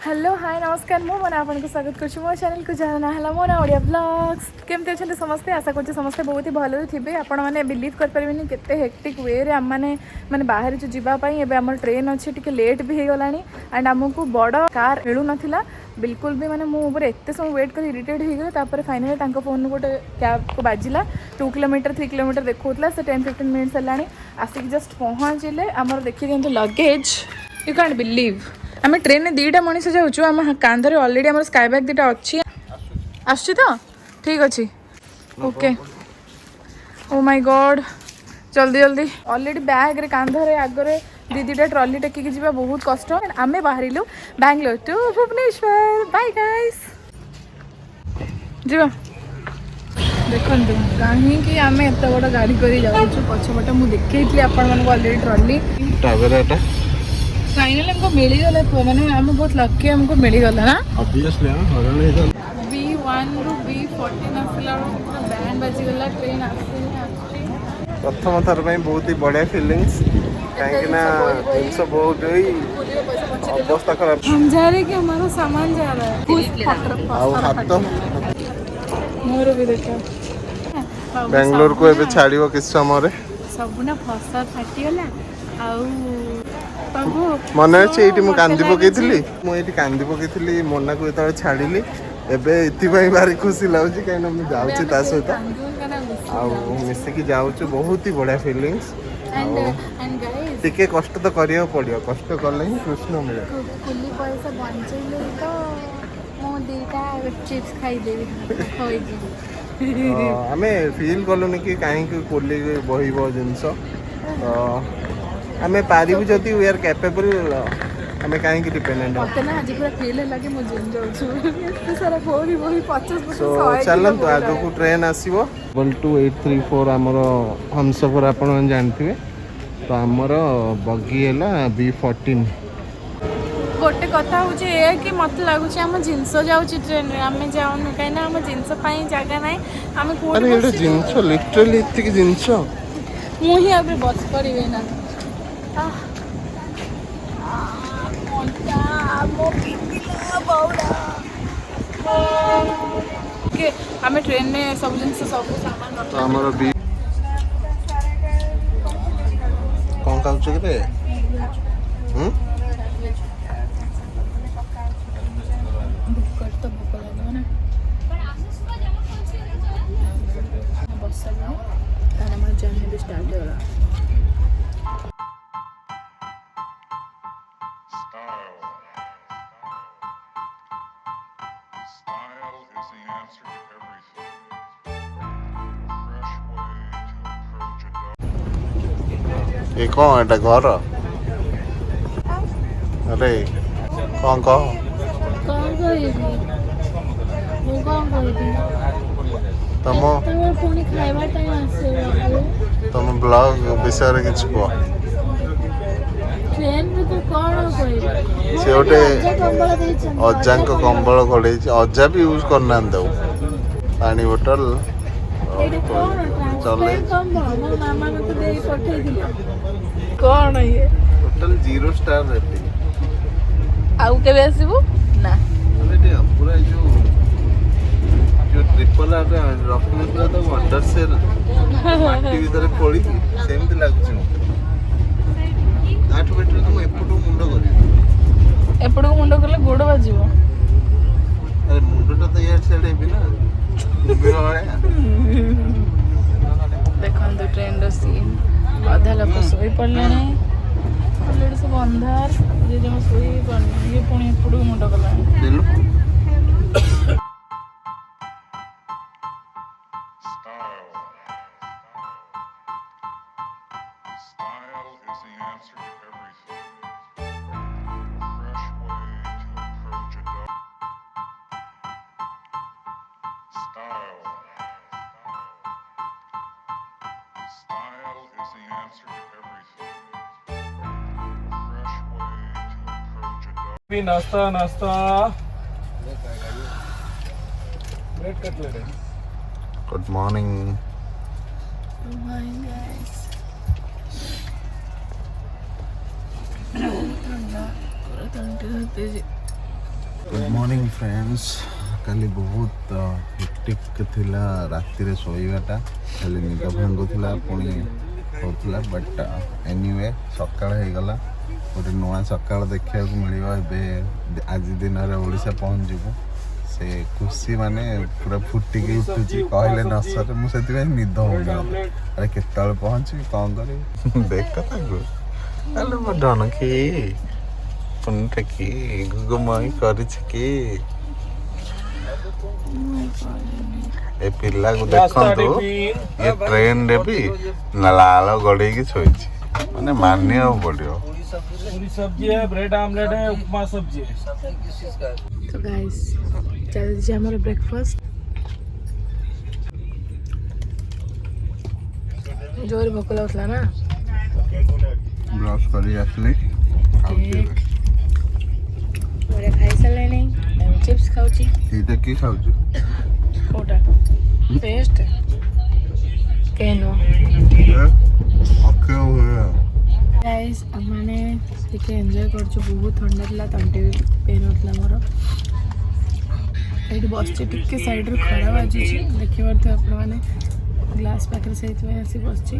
Hello hi नमस्कार मु मैंने आपको स्वागत कर मो चैनल को जहाँ ना है मो ना ओडिया ब्लॉग्स केमती अच्छे समस्ते आशा कर समस्ते बहुत ही भले थे आपण मैंने बिलीव करें केते हेक्टिक वे रे मैंने माने बाहर जो जीवाई एवं आम ट्रेन अच्छे टी लेट भी हो गला एंड आमको बड़ कार मिलू ना बिल्कुल भी माने मुझे एत समय वेट कर इरिटेट हो गले फाइनाली फोन गोटे कैब को बाजिला 2 किलोमीटर 3 किलोमीटर देखा से 10-15 मिनिट्स है आसिक जस्ट पहुँचले आमर देखिए लगेज यू कैंट बिलीव आम ट्रेन में 2टा मनीष जाऊँ आम कांधरे अलरेडी आम स्काई बैग 2टा अच्छी आसुची तो ठीक अच्छे ओके ओ माय गॉड जल्दी जल्दी अलरेडी बैग रे कांधरे आगरे 2टा ट्रॉली टेकिक जावा बहुत कष्ट आम बाहरिलु Bangalore to Bhubaneswar bye guys जीवा देखु कहीं आम एत बड़ गाड़ी कर जाऊँ पछपटे मुझे देखी आपण अलरेडी ट्रॉली फाइनली हमको मिलगला मैंने आम बहुत लकी हमको मिलगला ना ऑब्वियसली B1 रु B14 आसला पूरा बैंड बाजीगला ट्रेन प्रथम थर बहुत ही बढ़िया फिलिंग्स कहीं जिनस बहुत ही अवस्था खराब हम जा रहे कि हमारा सामान जा रहा है मोर भी देखा बेंगलोर को एबे छाड़ियो किस समय सब ना फसा फाटीगला मन अच्छे ये कांदी पकई मुझे कांदी पकई मोना को जो छाड़ी एबे इतनी भारी खुशी लगुच कहीं मुझे जाऊँगी ता सहित मिसिकी जाऊँ बहुत ही बढ़िया फिलिंग्स टिके कष्ट तो करिया पड़ो कष्ट कले ही कृष्ण मिले आम फिल कलुनि कि कहीं कोली बहब जिनस आम पारू जदि वी आर कैपेबल आम कहीं डिपेंडेंट चलतु आग को ट्रेन आसो 2834 आमर हमसफर आप जानते तो आमर बगी है B14 गोटे कथा हूँ कि मत लगुच आम जिनस जाऊँ ट्रेन में आम जाऊँ कहीं आम जिनस जगह ना आम जिनस लिटरली इतनी जिनस मुझे अब बस पड़े ना आम ट्रेन में सब जिन सब सामान भी कौन खाऊ के तो भोक लगे ना बस जर्नी भी स्टार्ट हो रहा ये कौन है घर अरे कौन कह तुम ब्लॉग विषय किसी कह से गोटे अजा कंबल घोड़े अजा भी यूज करना पानी बोतल चले कौन ये टोटल 0 स्टार रेटिंग आउ केबे आसीबू ना पूरा जो ट्रिपल आर रखने तो अंडर सेल माटी भीतर पड़ी सेमती लगुच आठ बेटर तुम एपटू मुंड कर एपटू मुंड कले गोड़ बाजिबो अरे मुंडटा तो यार सेड हेबी ना देखो ट्रेन रो सीन अधा लोक सोई पड़े अलरेडी सब अंधार ये जो सोई पड़े ये पुणी एपटू मुंड कला नाश्ता नाश्ता ब्रेड कटलेट है गुड मॉर्निंग गाइस ठंडा तेज गुड मॉर्निंग फ्रेंड्स काली बहुत हेक्टिक थिला राति रे सोईबाटा खाली निद भांगुला पुणी होता बट एनीवे सकाळ हो गला गोटे नुआ सकाळ देखा मिलवा आज दिन ओडिशा पहुँच जीवु से खुशी माने पूरा फुटिकी उठुची कहले न सर मुझे निद हो अरे केतल पहुँची कौन करी देख हेलो मो डनकी पुनटे की गुगुमई करिछि की ए पिल्ला को देखंतु ये ट्रेन रे भी लाल गड़े की सोइछि माने मानियो पड़ियो पूरी सब्जी है, ब्रेड आमलेट है, उपमा सब्जी है। तो गाइस चल जी हमारा ब्रेकफास्ट जोर भूख लगला ना ब्रश करी आसली बड़े खाई सारे चिप्स खाऊची एटा की खाउछु कोटा पेस्ट केनो ओके हो गाइस मैंने टिके एंजॉय करछु बहुत ठंडा थिला तंटे पेन होतला मोर एठी बसचे टिके साइड रे खरा बाजुची देखि परथे आपण माने ग्लास पाकर सहित में आसी बसची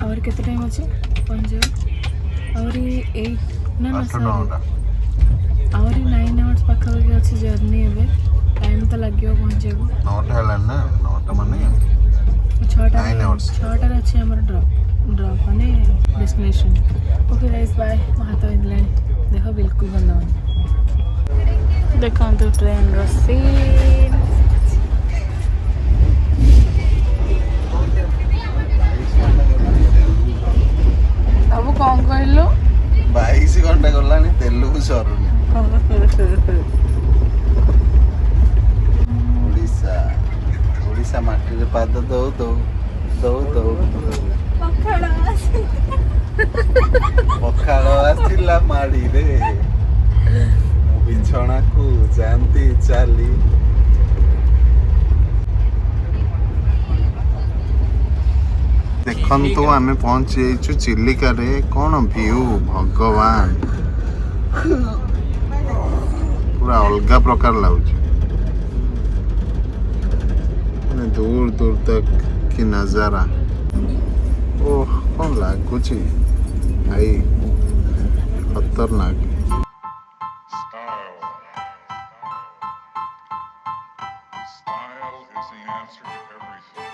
और केते टाइम अछि पहुंचे और 8 ना ना सॉरी और 9 आवर्स पाकर अछि जर्नी एबे टाइम तो लगियो पहुंचे को 9टा हला ना 9टा माने 6टा 9 आवर्स 6टा अछि हमर ड्रॉप माने डेस्टिनेशन ओके गाइस बाय हाथ इंग्लैंड देखो बिल्कुल बंद हो देखो तो ट्रेन सीन अब कौन कहलो 22 घंटा गलानी तेलुगु सरुनी ओडिशा माटी रे पाद दो पखाड़ आसिला माड़ी रे बिछଣା को जानती चाली देखंतु आमे पहुंच जाइछु चिलिका रे कोन व्यू भगवान पूरा अलग प्रकार लाଗୁଛି दूर दूर तक की नजारा ओह कौन लागुची भाई खतरनाक Style is the answer to everything.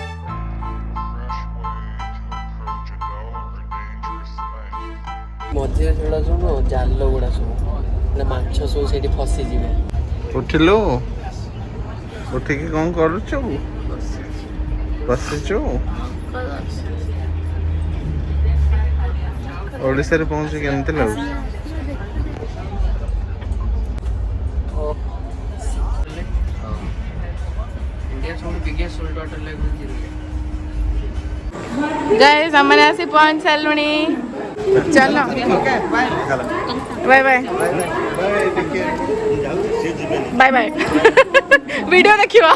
A fresh way to approach a dull or dangerous thing. ମଝିରେ ସେଗୁଡ଼ା ସବୁ ଜାଲ ଗୁଡ଼ା ସବୁ ମାନେ ମାଛ ସବୁ ସେଇଠି ଫସିଯିବେ ଉଠିଲୁ ଉଠିକି କଣ କରୁଛୁ ବସିଛୁ ଓଡ଼ିଶାରେ ପହଞ୍ଚି କେମିତି ଲାଗୁଛି इंडिया सब biggest salt water lake guys हमने ऐसे पहुंच सालुनी चलो bye bye bye bye video देखियो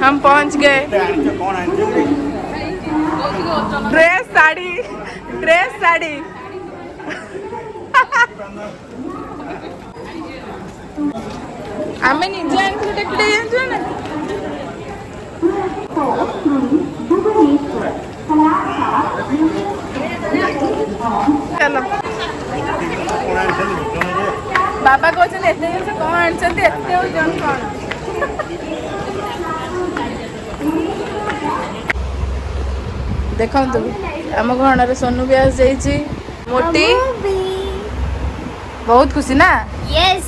हम पहुंच गए ड्रेस साड़ी आमे निजे आनिथिलु टेकटे जानछु ना चलो बाबा कहते एते जिनिस कौन आनिछन्ति एते ओजन कौन देखंतु आम घर सोनू ब्यास जाइछि मोटी बहुत खुशी ना यस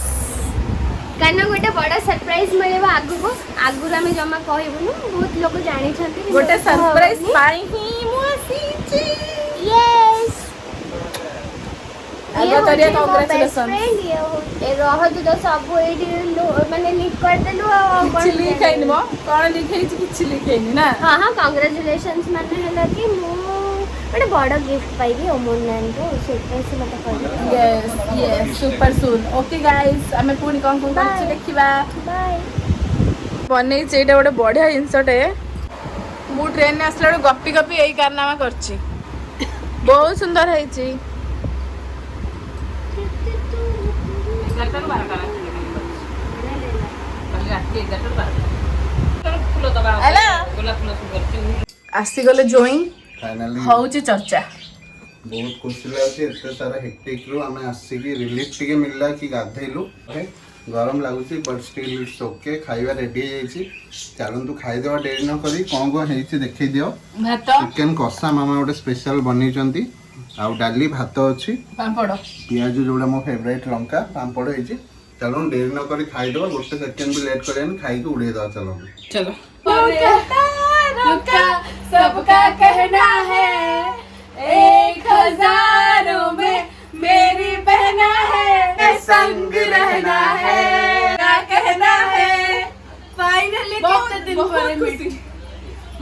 कारण गोटे बड़ा सरप्राइज मिलेबा आगु आमे जमा कहबुनु बहुत लोग जानि छथि गोटे सरप्राइज पाई ही मु आसीछि यस आगो करिया कांग्रेचुलेशन ए रहतु तो सब एडी माने लिख कर देलु किछि लिखाइनि मो कोन लिखाइछि किछि लिखाइनि ना हां हां कांग्रेचुलेशंस माने हला कि मु बड़े बड़ा गिफ्ट पाइबी अमूल नान को सेटा से मत कर yes super soon okay guys हमें पुणी कोन कोन करछि देखिबा बाय बनै छैटा गोटे बढ़िया जिनसटे मु ट्रेन ने आसला गप्पी गप्पी एई कारनामा करछि बहुत सुंदर है जी। आसीगले जोई फाइनली हଉଛି चर्चा। बहुत खुशी लगे एत सारा हेक्टिक रु आम आसिक रिलीफ टे मिलला कि गाधेलु गरम लगुच बट स्टिल इट्स ओके खाଇବା रेडी हो चलतु खाईदेवा डेरी न करी कौन कौन है देखे दियो भात चिकेन कषा मामा गोटे स्पेशल बनी आउ डाली भात अच्छी पापड़ पियाज जोड़ा मो फेवरेट लंका पापड़ हो चलो डेरी न करी खाईदेवा गोटे सेकेंड भी लेट कर खाई उड़े दवा चलो चलो। सबका कहना है 1000 में मेरी बहना है संग रहना है क्या कहना है फाइनली बहुत दिन पर मीटिंग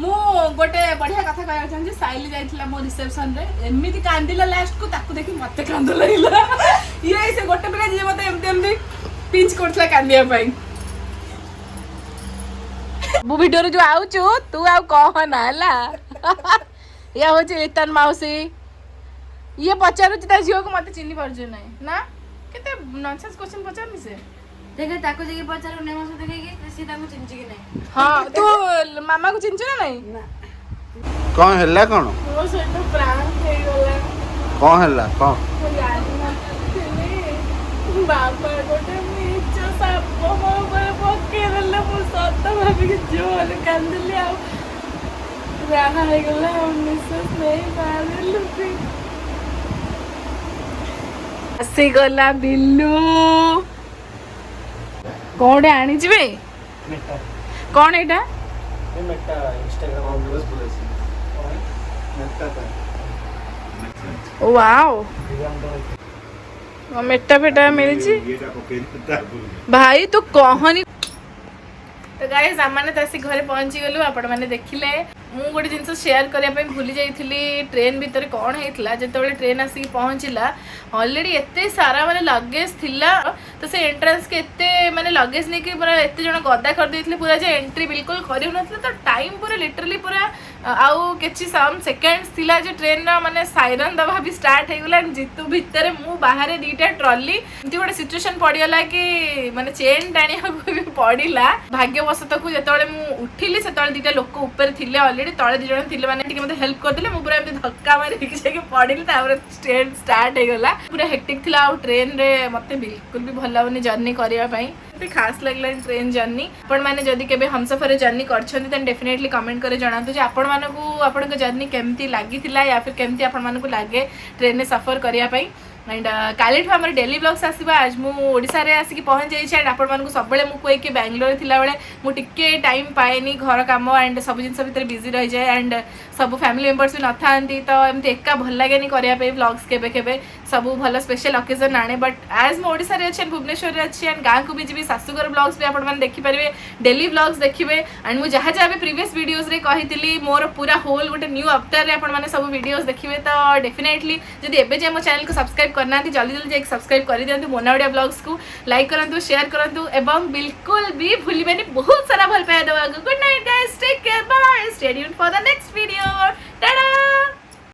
मु गोटे बढ़िया कथा कहया चाहूँ साइली जाइथिला मो रिसेप्शन रे एमिति कांदिला लास्ट को ताकू देखि मते कांद लागला ये से गोटे बेला जे मते एमते एमते पिंच करथला कांदिया पई मु वीडियो रे जो आउछु तू आउ कह ना हला या होचे लितन माउसी ये पचारुची ता झियो को मते चिन्नी परजो नै ना केते नॉनसेंस क्वेश्चन पचारनी से देखे ताको जगे पचारो ने मासो देखे कि सी ताको चिंची कि नहीं। हां तू मामा को चिंचो ना नहीं कौन हल्ला कौन वो सହିତ प्रांक हे गला कौन हल्ला कौन बाबा गोटे नीच साप मो पर पके देले मु सत भाबी के जोर कांदली आ राहा हे गला निश्वास नहीं पारलु भी आसी गला बिल्लू कौन आनी जिबे कौन एटा वाओ मेटा फेटा मिली भाई तू कहनी तो गाइस आमने तो आसी घरे पहुंची गलु आपण माने देखिले मु गोटे जिनस शेयर करिया पे भूली जाइथिली ट्रेन भीतर कौन हेतला जेतेबेले ट्रेन आसी पहुंचला ऑलरेडी एते सारा माने लगेज थिला तो से एंट्रेंस के एते माने लगेज ने कि पूरा एते जण गदा कर देथिले पूरा जे एंट्री बिल्कुल करिउ नथिले तो टाइम पूरा लिटरली पूरा आउ केछि सम सेकेंड्स थिला जे ट्रेन रा माने साइरन दबा भी स्टार्ट हे गेला जितु भीतर मु बाहर दीटा ट्रॉली इति गोटे सिचुएशन पडियला कि माने चेन टाणिया को भी पडिला भाग्यवशत को जेतेबेले मु उठिली सेतेबेले दीटा लोक ऊपर थिले ऑलरेडी तळे दी जण थिले माने टिके मते हेल्प कर दिले मु पूरा एमते धक्का मारी कि जे पडिली तापर ट्रेन स्टार्ट हे गेला पूरा हेक्टिक थिला आ ट्रेन रे मते बिल्कुल भी भल लागुनी जर्नी करिया पई खास लगला ट्रेन जर्नी आपण माने जदी केबे हमसफर जर्नी करछन्ती तन डेफिनेटली कमेंट करे जणातु जे आपण मानकू आपण जर्नी केमती लागिथिला या फिर केमती आपण मानकू लागे ट्रेन ने सफर करिया पई एंड काली आम डेली ब्लॉग्स आसवा आज मुझा आसिक पहुँच जाइए एंड आपण मानक सब मुझे कि बैंगलोर थिला बेले मुझे टाइम पाएनी घर काम एंड सब जिन भितर बिजी रही जाए एंड सब फैमिली मेंबर्स भी न तो एमती एका भल लगे करने ब्लॉग्स केबे सब भल स्पेशल ओकेजन आने बट आज मुझा अच्छे भुवनेश्वर अच्छी एंड गाँव को भी जी शाशुघर ब्लॉग्स भी आपने देखिपारे डेली ब्लॉग्स देखिए एंड मुझे जहाँ जहाँ भी प्रीवियस वीडियोस रे कही मोर पूरा होल गोटे न्यू अवतार आपने सब वीडियोस देखिए तो डेफिनेटली जब एवं मो चैनल को सब्सक्राइब करना जल्दी जल्दी जाके सब्सक्राइब कर दियंतु मोना ओडिया ब्लॉग्स को लाइक करंतु शेयर करंतु एवं बिल्कुल भी भूलिबेनी बहुत सारा भल पाया देवा good night guys take care bye stay tuned for the next video Tata.